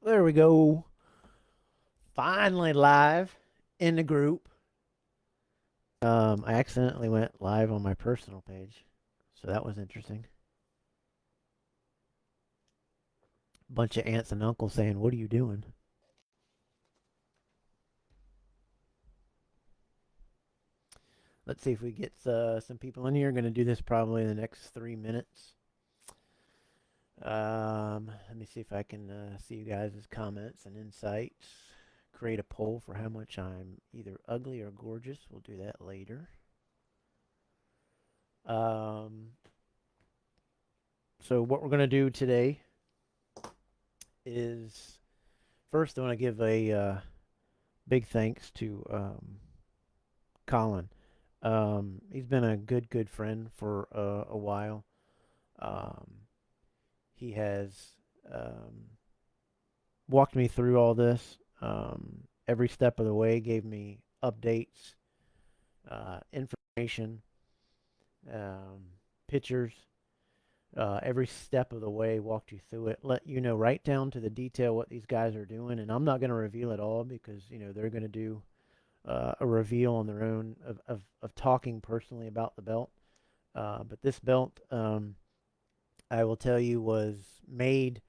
There we go. Finally live in the group. I accidentally went live on my personal page, so that was interesting. Bunch of aunts and uncles saying, "What are you doing?" Let's see if we get some people in here. Going to do this probably in the next 3 minutes. Let me see if I can see you guys' comments and insights. Create a poll for how much I'm either ugly or gorgeous. We'll do that later. Um, so what we're going to do today is first I want to give a big thanks to Colin. He's been a good friend for a while. Um, he has um, walked me through all this every step of the way, gave me updates, information, um, pictures. Every step of the way, walked you through it, let you know right down to the detail what these guys are doing. And I'm not going to reveal it all because they're going to do a reveal on their own of talking personally about the belt. But this belt, I will tell you, was made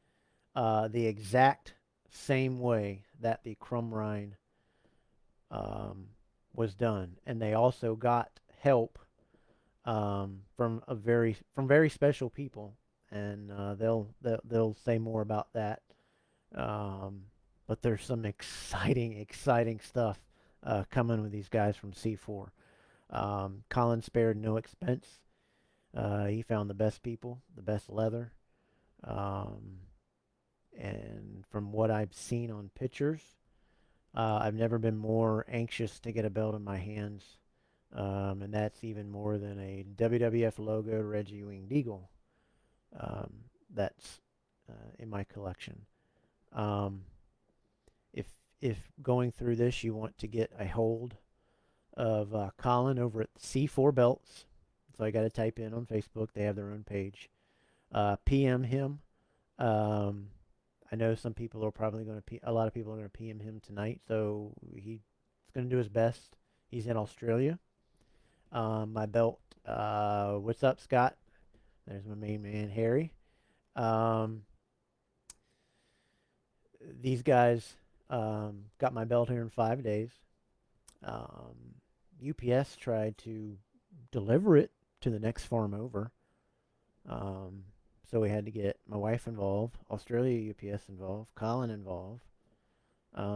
the exact same way that the Crumb Rind um, was done, and they also got help from very special people, and they'll say more about that. Um, but there's some exciting stuff coming with these guys from C4. Colin spared no expense. He found the best people, the best leather. Um, and from what I've seen on pictures, I've never been more anxious to get a belt in my hands. And that's even more than a WWF logo Reggie Winged Eagle um, that's in my collection. Um, if if going through this, you want to get a hold of Colin over at C4 Belts. So I got to type in on Facebook. They have their own page. PM him. Um, I know some people are probably going to. A lot of people are going to PM him tonight. So he's going to do his best. He's in Australia. My belt. What's up, Scott? There's my main man, Harry. Um, these guys got my belt here in 5 days. Um, UPS tried to deliver it to the next farm over. Um, so we had to get my wife involved, Australia UPS involved, Colin involved,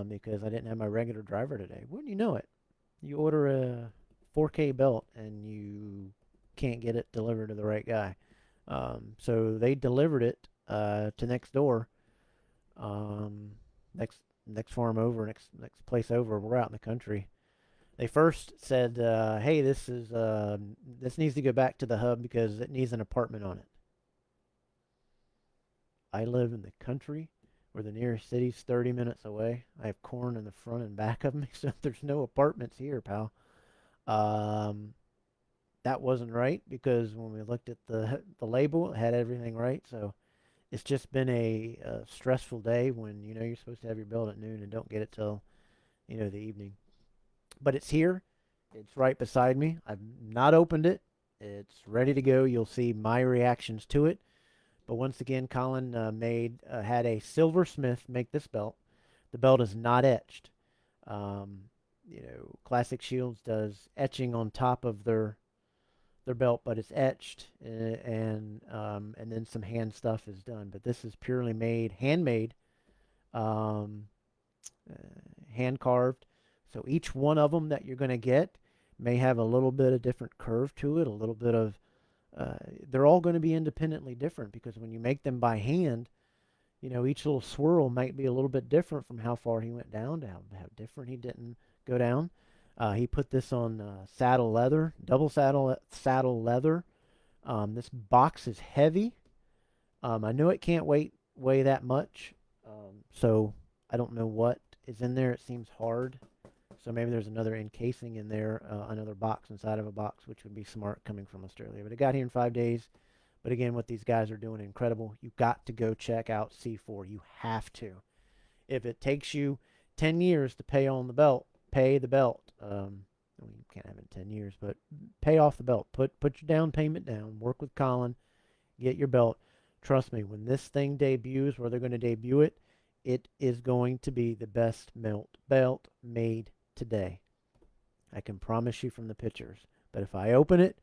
because I didn't have my regular driver today. Wouldn't you know it? You order a 4K belt and you can't get it delivered to the right guy. So they delivered it to next door, um, next next farm over, next place over. We're out in the country. They first said, "Hey, this needs to go back to the hub because it needs an apartment on it." I live in the country where the nearest city's 30 minutes away. I have corn in the front and back of me, so there's no apartments here, pal. Um, that wasn't right because when we looked at the label, it had everything right. So it's just been a stressful day when you're supposed to have your build at noon and don't get it till the evening. But it's here. It's right beside me. I've not opened it. It's ready to go. You'll see my reactions to it. But once again, Colin had a silversmith make this belt. The belt is not etched. Um, Classic Shields does etching on top of their belt, but it's etched, and then some hand stuff is done. But this is purely handmade, um, hand carved. So each one of them that you're going to get may have a little bit of different curve to it, a little bit of. They're all going to be independently different because when you make them by hand, each little swirl might be a little bit different from how far he went down to how different he didn't go down. He put this on saddle leather, double saddle leather. This box is heavy. I know it can't weigh that much, so I don't know what is in there. It seems hard, so maybe there's another encasing in there, another box inside of a box, which would be smart coming from Australia. But it got here in 5 days. But again, what these guys are doing incredible. You got to go check out C4. You have to. If it takes you 10 years to pay on the belt, pay the belt. You can't have it in 10 years, but pay off the belt. Put your down payment down. Work with Colin. Get your belt. Trust me, when this thing debuts, where they're going to debut it, it is going to be the best belt made today. I can promise you from the pictures. But if I open it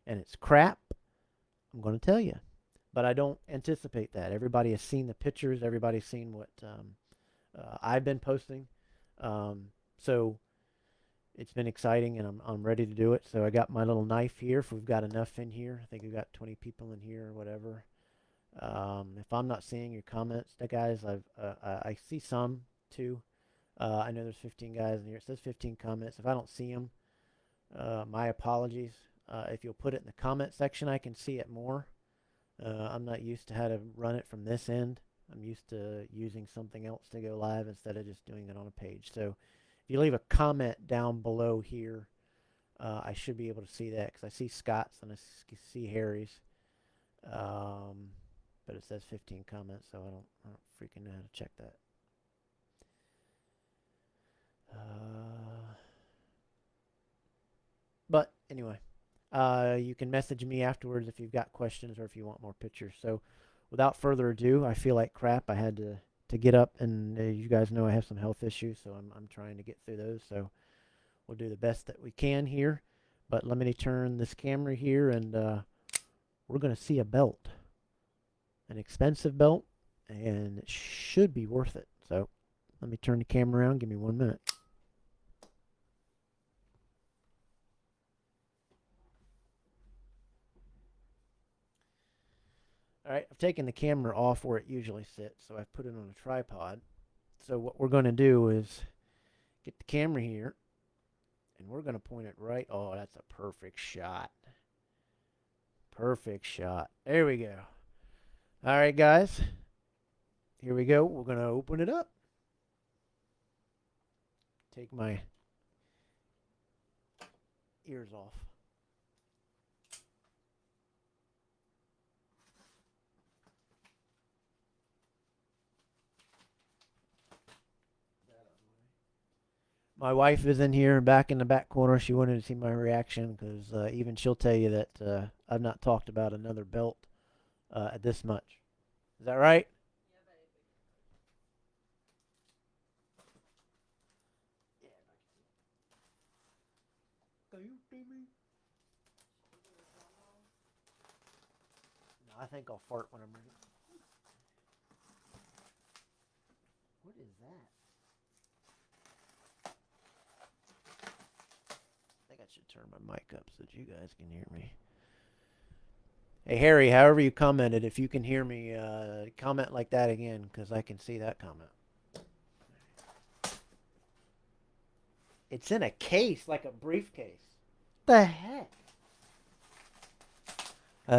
and it's crap, I'm going to tell you. But I don't anticipate that. Everybody has seen the pictures. Everybody's seen what I've been posting. So it's been exciting, and I'm ready to do it. So I got my little knife here. If we've got enough in here, I think we've got 20 people in here or whatever. If I'm not seeing your comments, guys, I see some too. I know there's 15 guys in here. It says 15 comments. If I don't see them, my apologies. If you'll put it in the comment section, I can see it more. I'm not used to how to run it from this end. I'm used to using something else to go live instead of just doing it on a page. So if you leave a comment down below here, I should be able to see that because I see Scott's and I see Harry's. But it says 15 comments, so I don't freaking know how to check that. But anyway, you can message me afterwards if you've got questions or if you want more pictures. So without further ado, I feel like crap. I had to get up, and you guys know I have some health issues, so I'm trying to get through those. So we'll do the best that we can here. But let me turn this camera here, and we're going to see a belt. An expensive belt, and it should be worth it. So let me turn the camera around. Give me 1 minute. All right, I've taken the camera off where it usually sits, so I've put it on a tripod. So what we're going to do is get the camera here, and we're going to point it right. Oh, that's a perfect shot. Perfect shot. There we go. All right, guys. Here we go. We're going to open it up. Take my ears off. My wife is in here back in the back corner. She wanted to see my reaction because even she'll tell you that I've not talked about another belt this much. Is that right? Can you see me? No, I think I'll fart when I'm ready. What is that? I think I should turn my mic up so that you guys can hear me. Hey, Harry, however you commented, if you can hear me, comment like that again because I can see that comment. It's in a case, like a briefcase. The heck?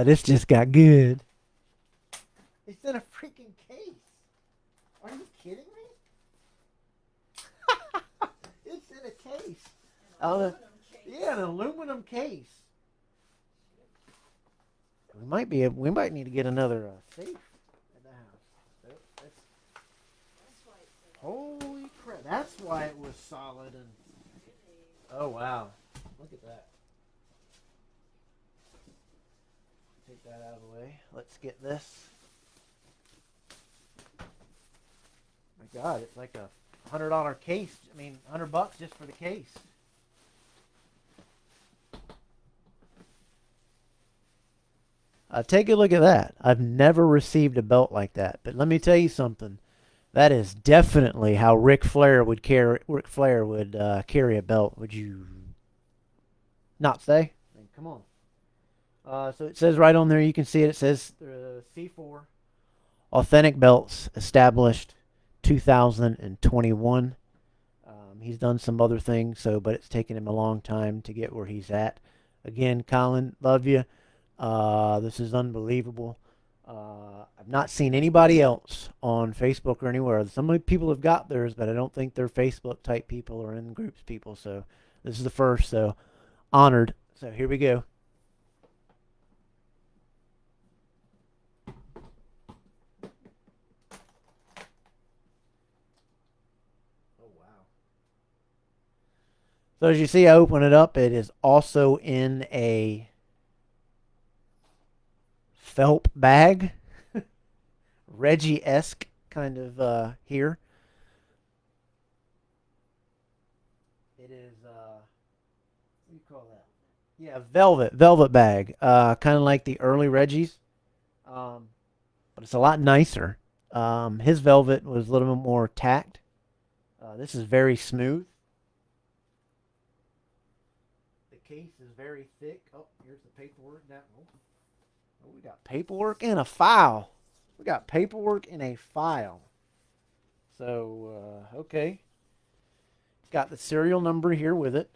This just got good. It's in a freaking case. Are you kidding me? It's in a case. Yeah, an aluminum case. We might need to get another safe in the house. Holy crap! That's why it was solid and. Oh wow! Look at that. Take that out of the way. Let's get this. My God, it's like a $100 case. I mean, $100 just for the case. Take a look at that. I've never received a belt like that. But let me tell you something. That is definitely how Ric Flair would carry a belt. Would you not say? I mean, come on. So it says right on there. You can see it. It says C4 Authentic Belts established 2021. He's done some other things, but it's taken him a long time to get where he's at. Again, Colin, love you. This is unbelievable. I've not seen anybody else on Facebook or anywhere. Some people have got theirs, but I don't think they're Facebook type people or in groups people. So this is the first. So honored. So here we go. So as you see, I open it up. It is also in a felt bag, Reggie-esque kind of here. It is what do you call that? Yeah, velvet bag. Kind of like the early Reggies, um, but it's a lot nicer. His velvet was a little bit more tacked. This is very smooth. The case is very thick. Oh, here's the paperwork. That one. Oh, we got paperwork in a file. We got paperwork in a file. So, okay. Got the serial number here with it.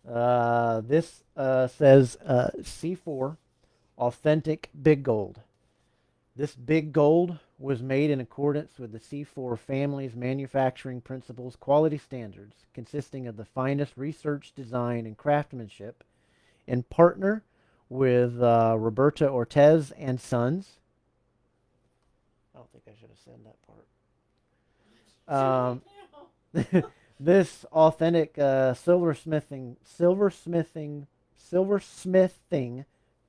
This says C4 Authentic Big Gold. This big gold was made in accordance with the C4 family's manufacturing principles quality standards, consisting of the finest research, design, and craftsmanship, in partner with Roberta Ortez and Sons. I don't think I should have said that part. This authentic silversmithing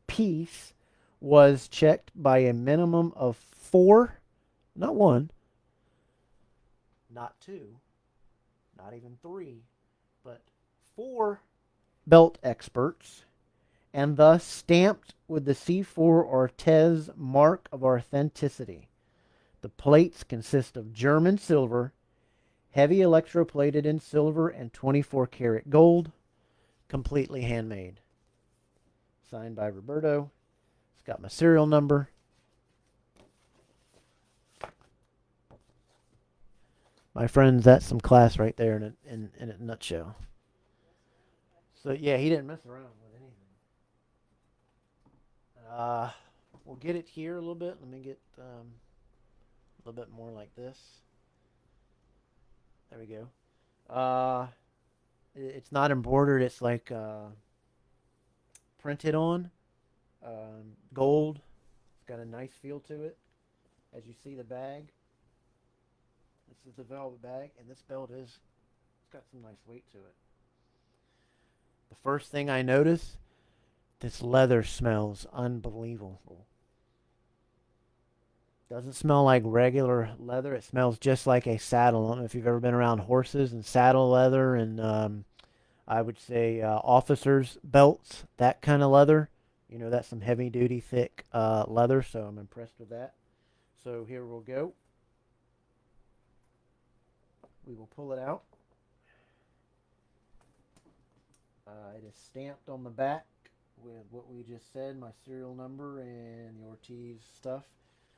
piece was checked by a minimum of four, not one, not two, not even three, but four belt experts, and thus stamped with the C4 Ortez mark of authenticity. The plates consist of German silver, heavy electroplated in silver and 24 karat gold, completely handmade. Signed by Roberto. It's got my serial number. My friends, that's some class right there in a nutshell. So yeah, he didn't mess around with anything. Uh, we'll get it here a little bit. Let me get a little bit more like this. There we go. Uh, it's not embroidered. It's like printed on gold. It's got a nice feel to it. As you see the bag, this is the velvet bag, and this belt is it's got some nice weight to it. The first thing I notice, this leather smells unbelievable. Doesn't smell like regular leather. It smells just like a saddle. I don't know if you've ever been around horses and saddle leather and I would say officers' belts, that kind of leather. You know, that's some heavy duty, thick leather, so I'm impressed with that. So here we'll go. We will pull it out. It is stamped on the back with what we just said, my serial number and the Ortiz stuff.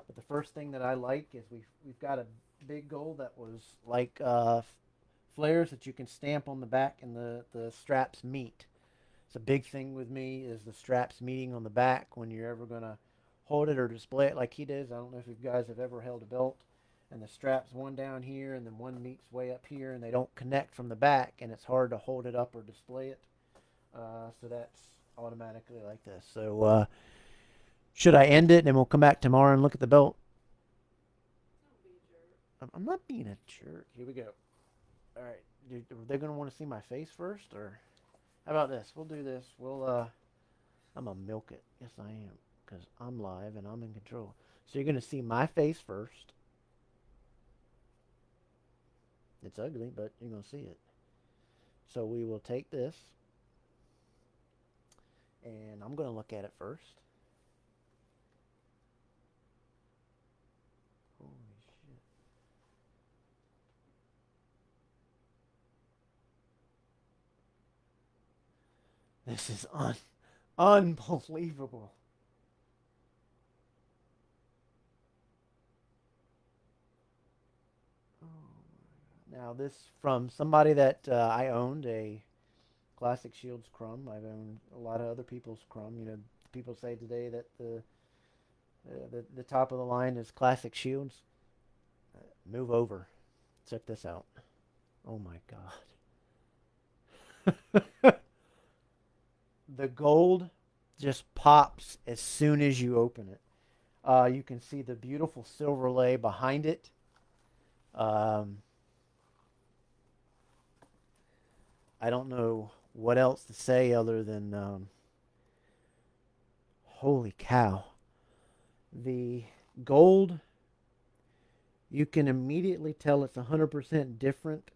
But the first thing that I like is we've got a big gold that was like flares that you can stamp on the back and the straps meet. It's a big thing with me is the straps meeting on the back when you're ever going to hold it or display it like he does. I don't know if you guys have ever held a belt and the straps one down here and then one meets way up here and they don't connect from the back and it's hard to hold it up or display it. So that's automatically like this. So should I end it and we'll come back tomorrow and look at the belt? I'm not being a jerk. Here we go. All right. Are they going to want to see my face first or how about this? We'll do this. I'm going to milk it. Yes, I am. Because I'm live and I'm in control. So you're going to see my face first. It's ugly, but you're going to see it. So we will take this. And I'm going to look at it first. Holy shit. This is unbelievable. Oh. Now this from somebody that I owned a Classic Shields crumb. I've owned a lot of other people's crumb. You know, people say today that the top of the line is Classic Shields. Move over. Check this out. Oh my god. The gold just pops as soon as you open it. You can see the beautiful silver lay behind it. Um, I don't know what else to say other than holy cow. The gold, you can immediately tell it's 100% different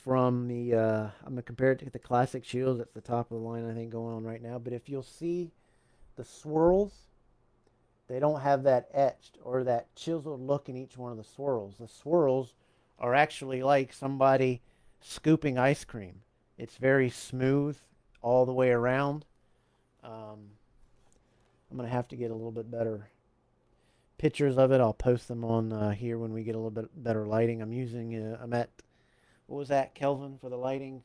from the, I'm going to compare it to the classic shields. That's the top of the line, I think, going on right now. But if you'll see the swirls, they don't have that etched or that chiseled look in each one of the swirls. The swirls are actually like somebody scooping ice cream. It's very smooth all the way around. I'm going to have to get a little bit better pictures of it. I'll post them on here when we get a little bit better lighting. I'm at, what was that, Kelvin, for the lighting?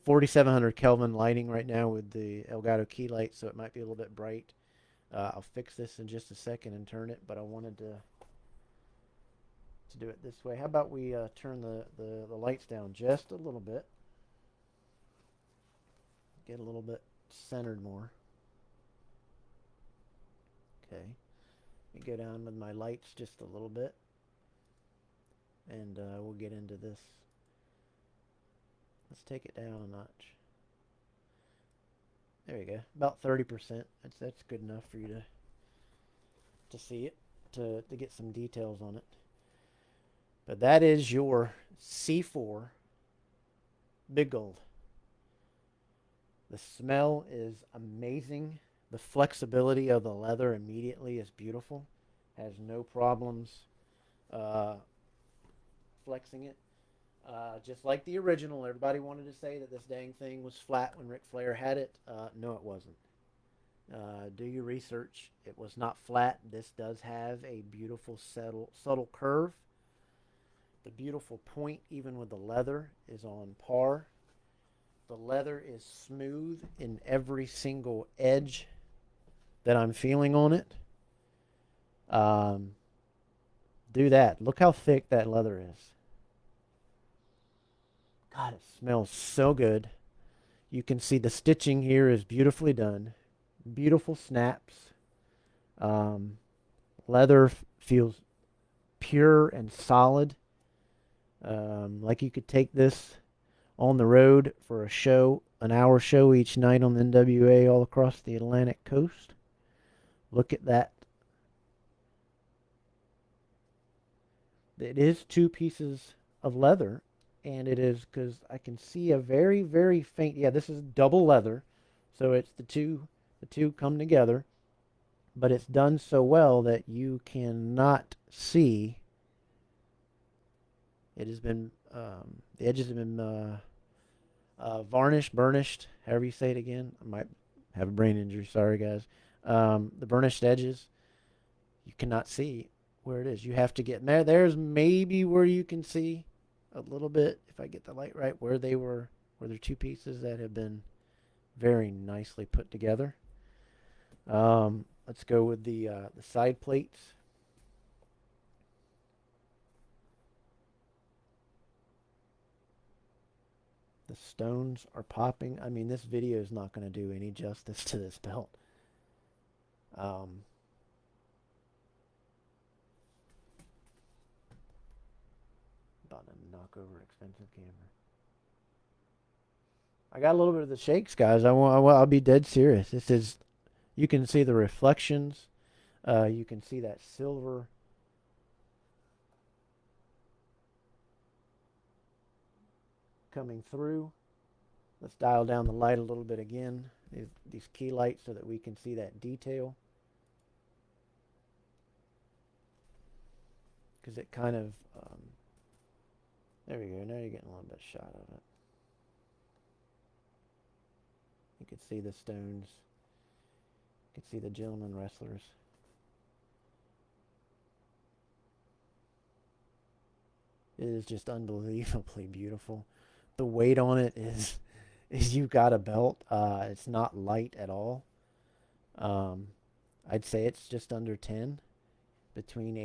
4700 Kelvin lighting right now with the Elgato key light, so it might be a little bit bright. I'll fix this in just a second and turn it, but I wanted to do it this way. How about we turn the lights down just a little bit, get a little bit centered more. Okay, let me go down with my lights just a little bit, and we'll get into this. Let's take it down a notch. There we go, about 30%. That's good enough for you to see it, to get some details on it. But that is your C4 Big Gold. The smell is amazing. The flexibility of the leather immediately is beautiful. Has no problems flexing it. Just like the original, everybody wanted to say that this dang thing was flat when Ric Flair had it. No, it wasn't. Do your research. It was not flat. This does have a beautiful subtle curve. The beautiful point, even with the leather, is on par. The leather is smooth in every single edge that I'm feeling on it. Do that. Look how thick that leather is. God, it smells so good. You can see the stitching here is beautifully done. Beautiful snaps. Leather feels pure and solid. Like you could take this on the road for a show, an hour show each night on the NWA all across the Atlantic coast. Look at that. It is two pieces of leather, and it is, because I can see a very, very faint, yeah, this is double leather, so it's the two come together, but it's done so well that you cannot see. It has been, the edges have been varnished, burnished, however you say it again. I might have a brain injury, sorry guys. The burnished edges, you cannot see where it is. You have to get there. There's maybe where you can see a little bit, if I get the light right, where they're two pieces that have been very nicely put together. Let's go with the side plates. The stones are popping. I mean, this video is not going to do any justice to this belt. About to knock over expensive camera. I got a little bit of the shakes, guys. I'll be dead serious. This is, you can see the reflections. You can see that silver coming through. Let's dial down the light a little bit again. These key lights so that we can see that detail. Because it kind of, there we go. Now you're getting a little bit shot of it. You can see the stones. You can see the gentleman wrestlers. It is just unbelievably beautiful. The weight on it is you've got a belt. It's not light at all. I'd say it's just under 10, between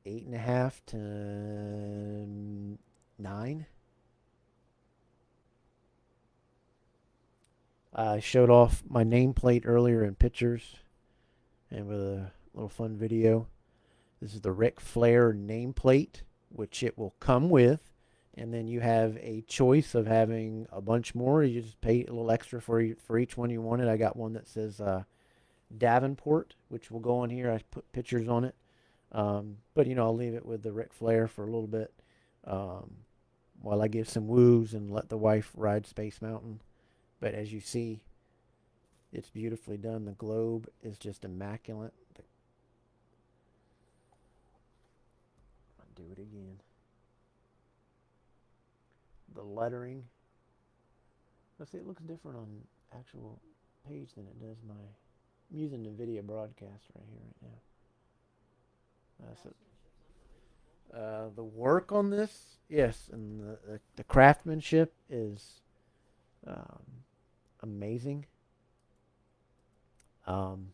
8.5 to 9. I showed off my nameplate earlier in pictures and with a little fun video. This is the Ric Flair nameplate, which it will come with. And then you have a choice of having a bunch more. You just pay a little extra for each one you wanted. I got one that says Davenport, which will go on here. I put pictures on it. But I'll leave it with the Ric Flair for a little bit, um, while I give some woos and let the wife ride Space Mountain. But as you see, it's beautifully done. The globe is just immaculate. I'll do it again. The lettering. Let's see, it looks different on actual page than it does my. I'm using the video broadcast right here, right now. The work on this, yes, and the craftsmanship is um, amazing. Um,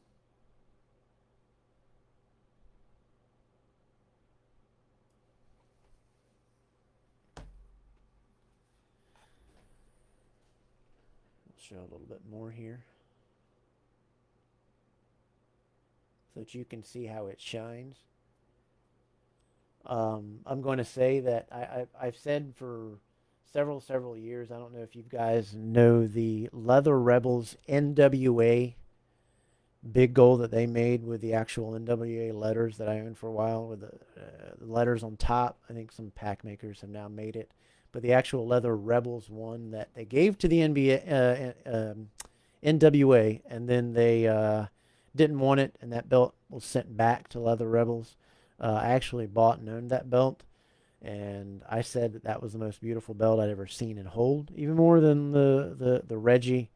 I'll show a little bit more here so that you can see how it shines. I'm going to say that I've said for several years. I don't know if you guys know the Leather Rebels NWA big goal that they made with the actual NWA letters that I owned for a while with the letters on top. I think some pack makers have now made it, but the actual Leather Rebels one that they gave to the NWA, and then they didn't want it, and that belt was sent back to Leather Rebels. I actually bought and owned that belt, and I said that that was the most beautiful belt I'd ever seen and hold, even more than the Reggie,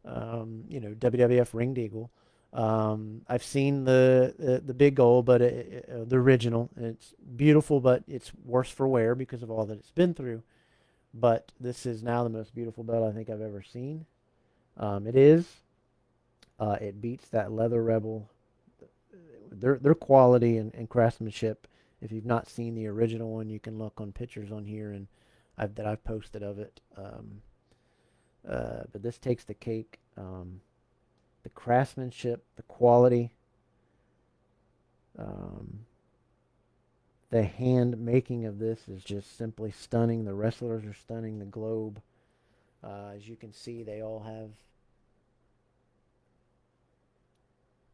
WWF Ringed Eagle. I've seen the big goal, but the original. It's beautiful, but it's worse for wear because of all that it's been through. But this is now the most beautiful belt I think I've ever seen. It is. It beats that Leather Rebel. Their quality and craftsmanship. If you've not seen the original one, you can look on pictures on here and I've posted of it. But this takes the cake. The craftsmanship, the quality, um, the hand making of this is just simply stunning. The wrestlers are stunning. The globe, as you can see, they all have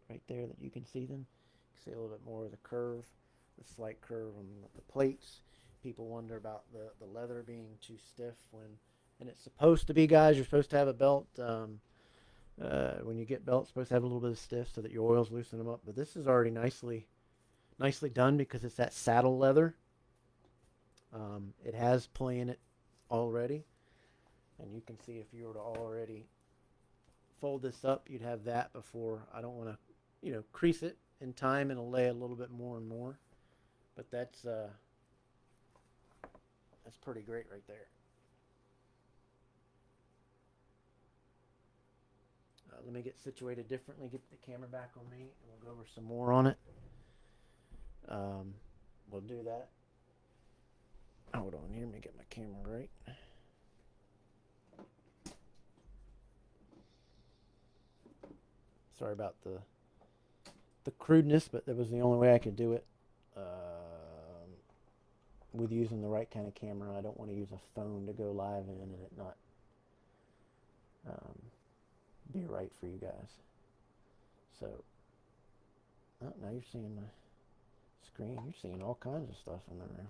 right there that you can see them. You can see a little bit more of the curve, the slight curve on the plates. People wonder about the leather being too stiff and it's supposed to be, guys. You're supposed to have a belt. When you get belts, it's supposed to have a little bit of stiff so that your oils loosen them up. But this is already nicely done because it's that saddle leather. It has play in it already, and you can see if you were to already fold this up, you'd have that before. I don't want to, crease it in time, and it'll lay a little bit more and more. But that's pretty great right there. Let me get situated differently. Get the camera back on me, and we'll go over some more on it. Um, we'll do that. Hold on here. Let me get my camera right. Sorry about the crudeness, but that was the only way I could do it. With using the right kind of camera, I don't want to use a phone to go live in and it not be right for you guys. So, now you're seeing my screen. You're seeing all kinds of stuff in the room.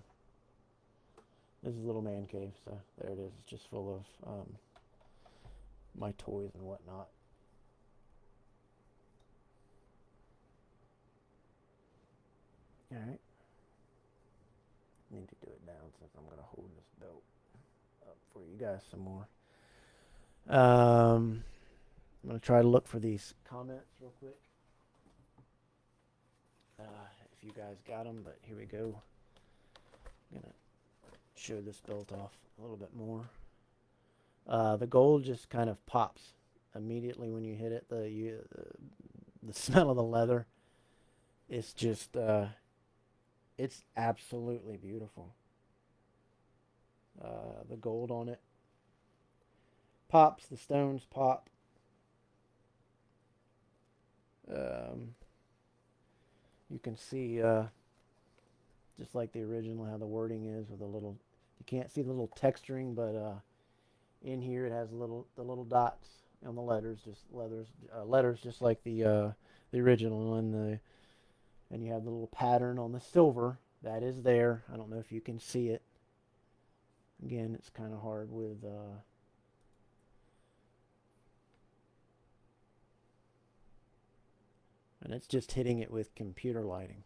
This is a little man cave, so there it is. It's just full of my toys and whatnot. All right. Need to do it down since I'm going to hold this belt up for you guys some more. I'm going to try to look for these comments real quick. If you guys got them, but here we go. I'm going to show this belt off a little bit more. The gold just kind of pops immediately when you hit it. The smell of the leather, it's just it's absolutely beautiful. The gold on it pops. The stones pop. You can see just like the original how the wording is with a little. You can't see the little texturing, but in here it has the little dots on the letters, just letters just like the original, and you have the little pattern on the silver that is there. I don't know if you can see it. Again, it's kind of hard with and it's just hitting it with computer lighting.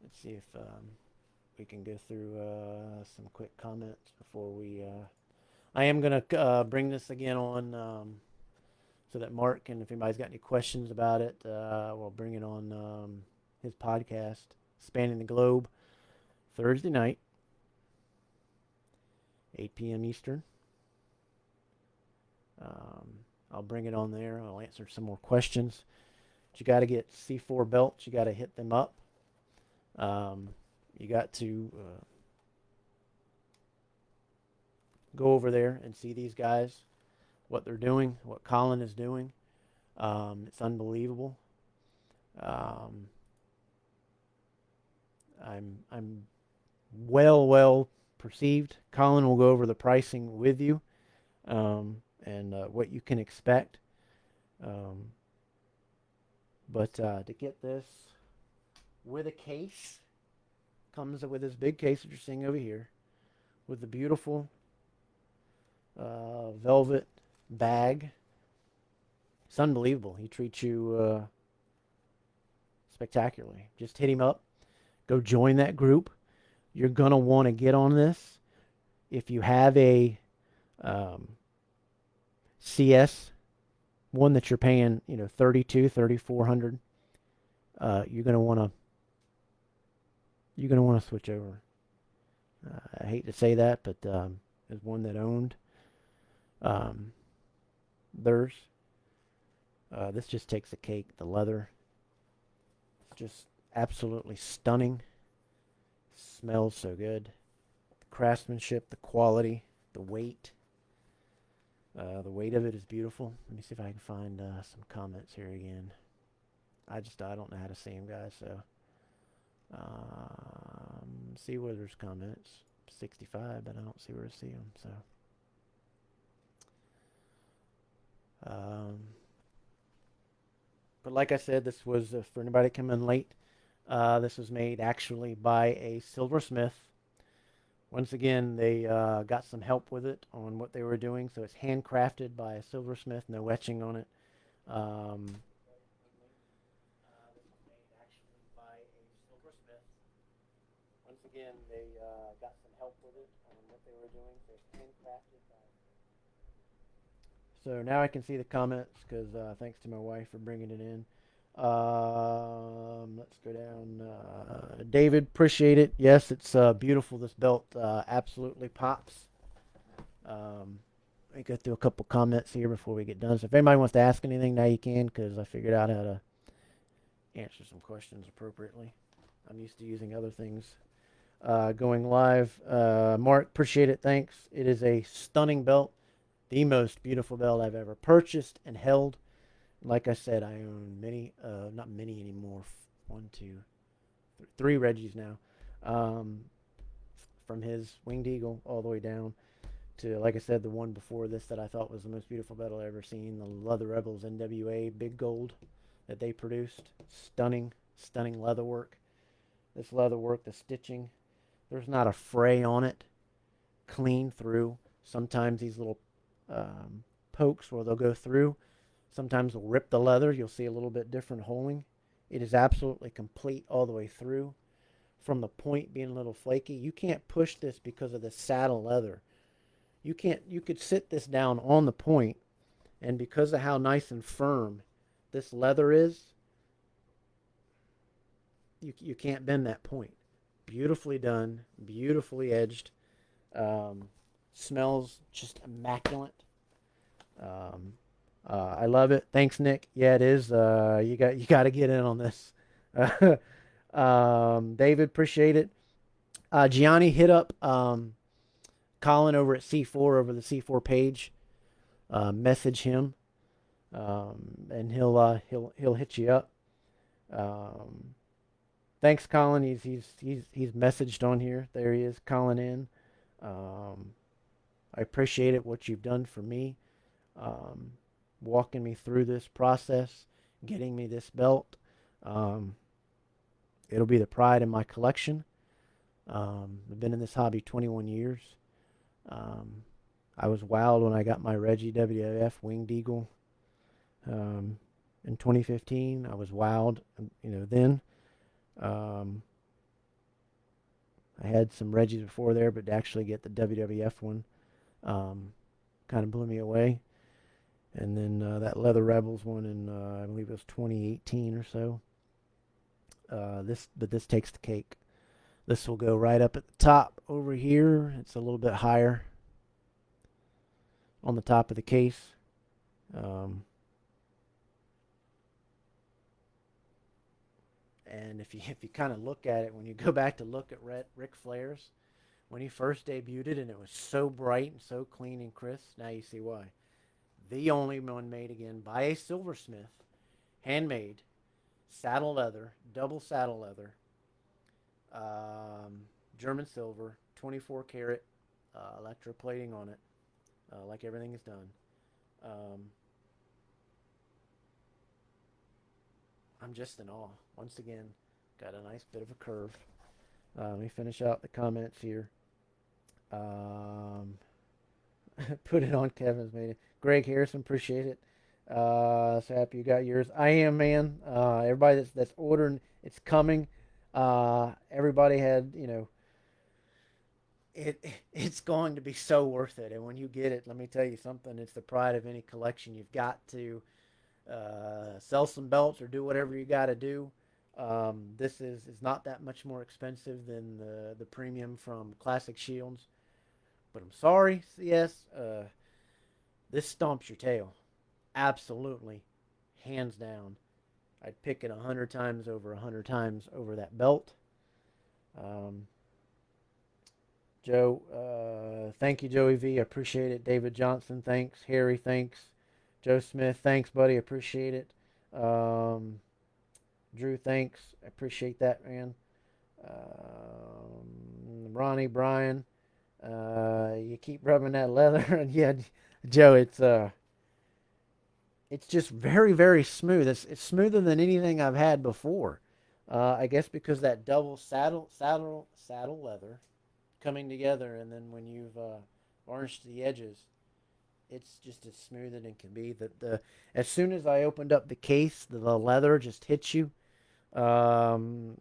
Let's see if we can go through some quick comments before we. I am going to bring this again on so that Mark, and if anybody's got any questions about it, we'll bring it on his podcast, Spanning the Globe, Thursday night, 8 p.m. Eastern. I'll bring it on there. I'll answer some more questions. But you got to get C4 belts. You got to hit them up. You got to go over there and see these guys, what they're doing, what Colin is doing. It's unbelievable. I'm well perceived. Colin will go over the pricing with you, and what you can expect. But to get this with a case, comes with this big case that you're seeing over here, with the beautiful velvet bag. It's unbelievable. He treats you spectacularly. Just hit him up. Go join that group. You're going to want to get on this. If you have a CS, one that you're paying, $3,400, you're going to want to switch over. I hate to say that, but as one that owned theirs, this just takes the cake. The leather, it's just absolutely stunning. Smells so good. The craftsmanship, the quality, the weight. The weight of it is beautiful. Let me see if I can find some comments here again. I don't know how to see them, guys. So see where there's comments. 65, but I don't see where to see them. So but like I said, this was for anybody coming late. This was made actually by a silversmith. Once again, they got some help with it on what they were doing. So it's handcrafted by a silversmith, no etching on it. This was made actually by a silversmith. Once again, they got some help with it on what they were doing. So it's handcrafted by. So now I can see the comments because thanks to my wife for bringing it in. Let's go down. David, appreciate it. Yes, it's beautiful. This belt absolutely pops. Let me go through a couple comments here before we get done. So if anybody wants to ask anything, now you can, because I figured out how to answer some questions appropriately. I'm used to using other things. Going live. Mark, appreciate it. Thanks. It is a stunning belt. The most beautiful belt I've ever purchased and held. Like I said, I own many, not many anymore. 1, 2, 3 Reggies now. From his Winged Eagle all the way down to, like I said, the one before this that I thought was the most beautiful belt I've ever seen. The Leather Rebels NWA Big Gold that they produced. Stunning, stunning leather work. This leather work, the stitching, there's not a fray on it. Clean through. Sometimes these little pokes where they'll go through. Sometimes they'll rip the leather. You'll see a little bit different holing. It is absolutely complete all the way through. From the point being a little flaky, you can't push this because of the saddle leather. You could sit this down on the point, and because of how nice and firm this leather is, you can't bend that point. Beautifully done, beautifully edged. Smells just immaculate. I love it. Thanks, Nick. Yeah, it is. You got to get in on this. David, appreciate it. Gianni hit up Colin over at C4 over the C4 page. Message him, and he'll hit you up. Um, Thanks, Colin. He's messaged on here. There he is, Colin in. Um, I appreciate it what you've done for me, um, walking me through this process, getting me this belt. Um, it'll be the pride in my collection. I've been in this hobby 21 years. Um, I was wild when I got my Reggie WWF Winged Eagle um, in 2015. I was wild, then. Um, I had some Reggies before there, but to actually get the WWF one um, kind of blew me away. And then that Leather Rebels one in I believe it was 2018 or so. But this takes the cake. This will go right up at the top over here. It's a little bit higher on the top of the case. Um, and if you kind of look at it, when you go back to look at Ric Flair's, when he first debuted and it was so bright and so clean and crisp, now you see why. The only one made again by a silversmith, handmade, saddle leather, double saddle leather, German silver, 24 karat electroplating on it, like everything is done. Um, I'm just in awe. Once again, got a nice bit of a curve. Let me finish out the comments here. Um, Put it on Kevin's meeting. Greg Harrison, appreciate it. So happy you got yours. I am, man. Everybody that's ordering, it's coming. Everybody had, it's going to be so worth it. And when you get it, let me tell you something. It's the pride of any collection. You've got to sell some belts or do whatever you got to do. This is not that much more expensive than the premium from Classic Shields. But I'm sorry, CS. This stomps your tail. Absolutely. Hands down. I'd pick it 100 times over that belt. Um, Joe, thank you, Joey V. I appreciate it. David Johnson, thanks. Harry, thanks. Joe Smith, thanks, buddy. I appreciate it. Drew, thanks. I appreciate that, man. Ronnie, Brian, you keep rubbing that leather, and yeah, Joe, it's just very, very smooth. It's smoother than anything I've had before. I guess because that double saddle leather coming together, and then when you've varnished the edges, it's just as smooth as it can be. The as soon as I opened up the case, the leather just hits you. The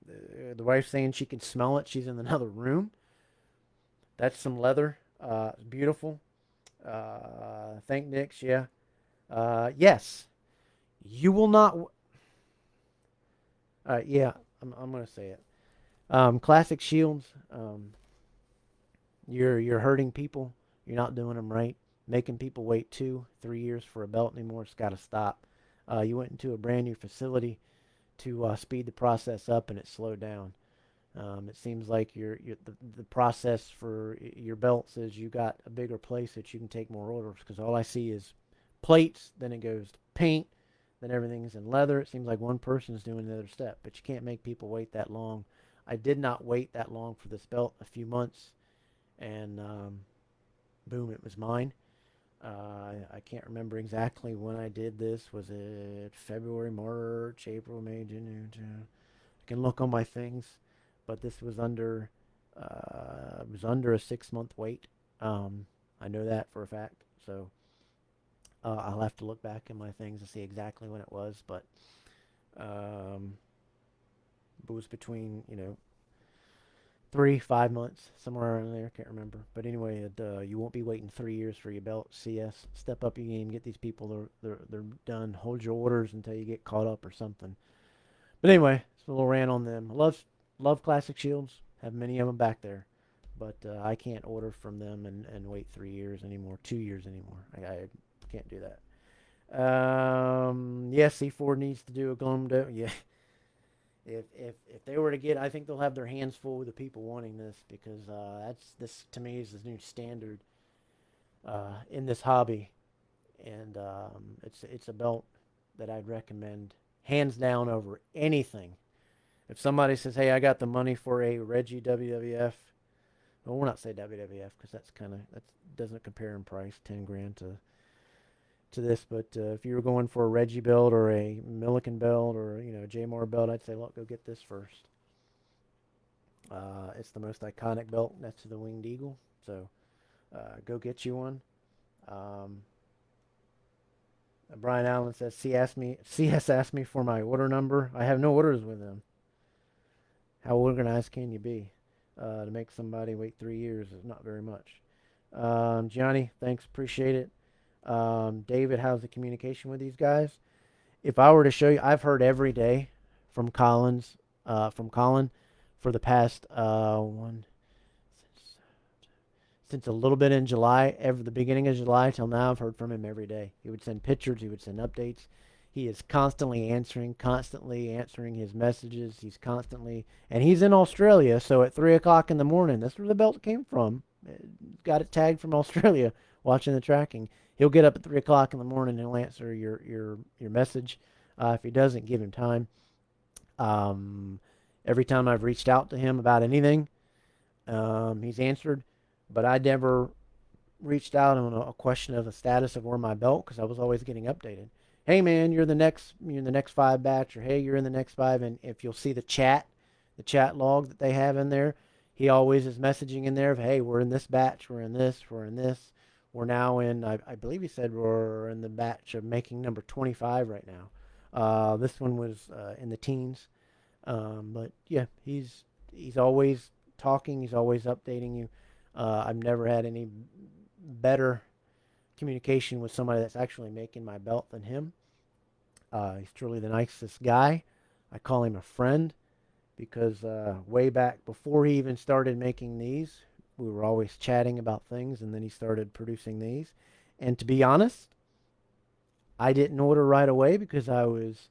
wife's saying she can smell it. She's in another room. That's some leather. Beautiful. Thank Nix. Yeah. Yes. You will not. Yeah. I'm gonna say it. Classic Shields. You're hurting people. You're not doing them right. Making people wait 2, 3 years for a belt anymore. It's got to stop. You went into a brand new facility to speed the process up, and it slowed down. It seems like the process for your belt says you got a bigger place that you can take more orders, because all I see is plates, then it goes to paint, then everything's in leather. It seems like one person is doing another step, but you can't make people wait that long. I did not wait that long for this belt, a few months, and boom, it was mine. I can't remember exactly when I did this. Was it February, March, April, May, June? I can look on my things, but this was under a 6 month wait. I know that for a fact. So I'll have to look back in my things to see exactly when it was, but um, it was between 3, 5 months, somewhere around there. Can't remember. But anyway, you won't be waiting 3 years for your belt. CS, step up your game. Get these people. They're done. Hold your orders until you get caught up or something. But anyway, it's a little rant on them. Love Classic Shields. Have many of them back there, but I can't order from them and wait 3 years anymore. 2 years anymore. I can't do that. Yes, C4 needs to do a gloom. Yeah, If they were to get, I think they'll have their hands full with the people wanting this, because that's this to me is the new standard in this hobby, and it's a belt that I'd recommend hands down over anything. If somebody says, "Hey, I got the money for a Reggie WWF," well, we're not say WWF because that doesn't compare in price, 10 grand to this. But if you were going for a Reggie belt or a Milliken belt or a J Moore belt, I'd say, look, go get this first. It's the most iconic belt next to the Winged Eagle, so go get you one. Um, Brian Allen says CS asked me for my order number. I have no orders with them. How organized can you be? To make somebody wait 3 years is not very much. Johnny, thanks, appreciate it. David, how's the communication with these guys? If I were to show you, I've heard every day from Colin, for the past since a little bit in July, the beginning of July till now. I've heard from him every day. He would send pictures, he would send updates. He is constantly answering his messages. And he's in Australia, so at 3 o'clock in the morning, that's where the belt came from. Got it tagged from Australia, watching the tracking. He'll get up at 3 o'clock in the morning and he'll answer your message. If he doesn't, give him time. Every time I've reached out to him about anything, he's answered, but I never reached out on a question of the status of where my belt, because I was always getting updated. Hey man, you're in the next five batch, or hey, you're in the next five. And if you'll see the chat log that they have in there, he always is messaging in there of, hey, we're in this batch, we're in this. We're now in, I believe he said we're in the batch of making number 25 right now. This one was in the teens. But yeah, he's always talking, he's always updating you. I've never had any better communication with somebody that's actually making my belt than him. He's truly the nicest guy. I call him a friend because way back before he even started making these, we were always chatting about things, and then he started producing these. And to be honest, I didn't order right away because I was,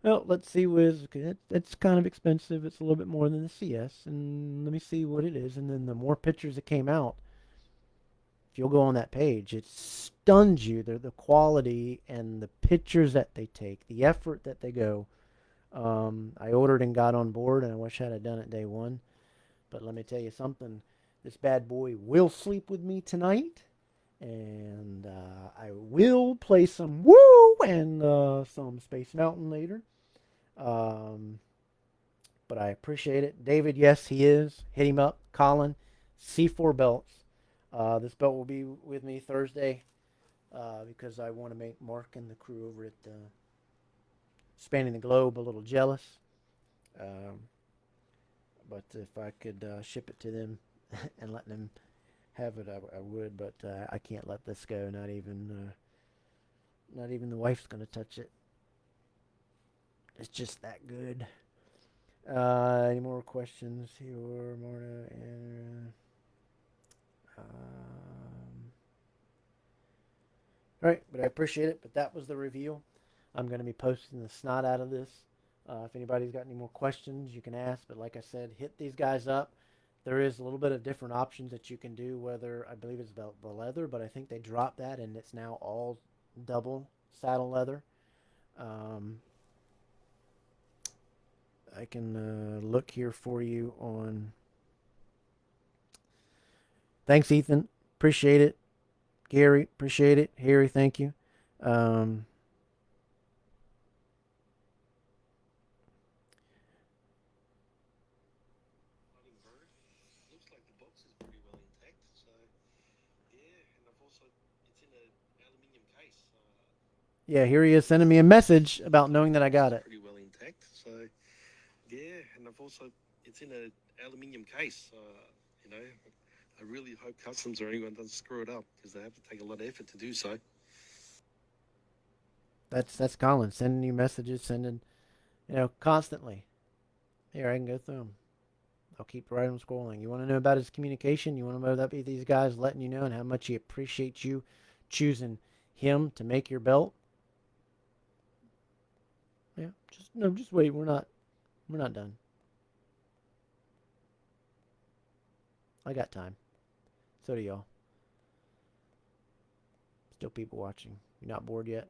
well, let's see, Wiz. It's kind of expensive. It's a little bit more than the CS, and let me see what it is. And then the more pictures that came out, if you'll go on that page, it stuns you. The quality and the pictures that they take, the effort that they go. I ordered and got on board, and I wish I'd have done it day one. But let me tell you something. This bad boy will sleep with me tonight, and I will play some Woo and some Space Mountain later. Um, but I appreciate it. David, yes, he is. Hit him up. Colin, C4 belts. This belt will be with me Thursday because I want to make Mark and the crew over at Spanning the Globe a little jealous. Um, but if I could ship it to them and let them have it, I would. But I can't let this go. Not even the wife's gonna touch it. It's just that good. Any more questions here, Marta? All right, but I appreciate it. But that was the reveal. I'm going to be posting the snot out of this. If anybody's got any more questions, you can ask. But like I said, hit these guys up. There is a little bit of different options that you can do. Whether I believe it's about the leather, but I think they dropped that and it's now all double saddle leather. Um, I can look here for you on. Thanks, Ethan. Appreciate it. Gary, appreciate it. Harry, thank you. Um, Looks like the box is pretty well intact. So yeah, and I've also it's in an aluminium case. yeah, here he is sending me a message about knowing that I got it. Pretty well intact. So yeah, and I've also it's in an aluminium case. You know, I really hope customs or anyone doesn't screw it up because they have to take a lot of effort to do so. That's Colin sending you messages, constantly. Here, I can go through them. I'll keep right on scrolling. You want to know about his communication? You want to know about these guys letting you know and how much he appreciates you choosing him to make your belt? Yeah, just wait. We're not. We're not done. I got time. So do y'all. Still people watching. You're not bored yet?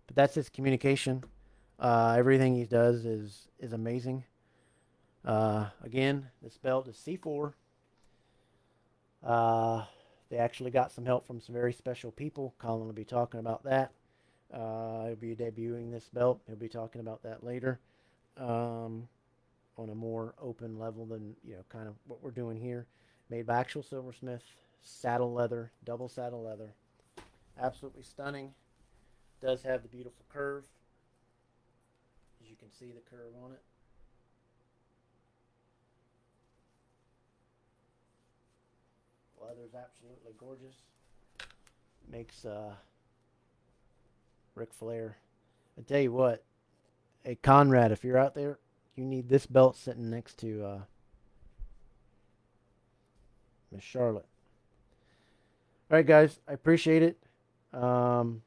But that's his communication. Everything he does is amazing. Again, this belt is C4. Uh, they actually got some help from some very special people. Colin will be talking about that. He'll be debuting this belt. He'll be talking about that later, on a more open level than kind of what we're doing here. Made by actual silversmith, saddle leather, double saddle leather, absolutely stunning. Does have the beautiful curve, as you can see the curve on it. Leather's absolutely gorgeous. Makes Ric Flair. I tell you what, hey Conrad, if you're out there, you need this belt sitting next to Miss Charlotte. All right, guys, I appreciate it. Um,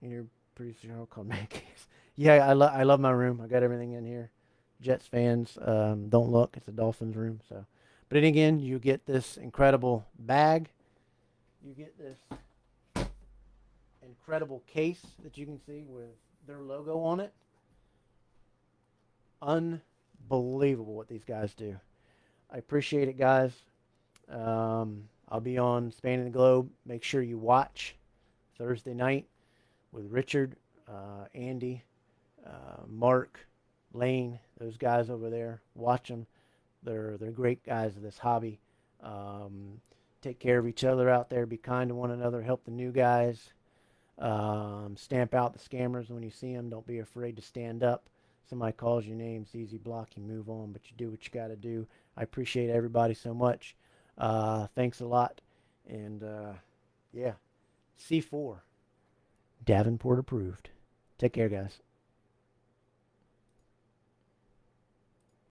you're pretty sure called man caves. Yeah, I love my room. I got everything in here. Jets fans, don't look. It's a Dolphins room. So, but then again, you get this incredible bag. You get this incredible case that you can see with their logo on it. Unbelievable what these guys do. I appreciate it, guys. I'll be on Spanning the Globe. Make sure you watch Thursday night with Richard, Andy, Mark, Lane, those guys over there. Watch them. They're great guys of this hobby. Take care of each other out there. Be kind to one another. Help the new guys. Stamp out the scammers when you see them. Don't be afraid to stand up. Somebody calls your name, it's easy block, you move on, but you do what you got to do. I appreciate everybody so much. Thanks a lot. And yeah, C4, Davenport approved. Take care, guys.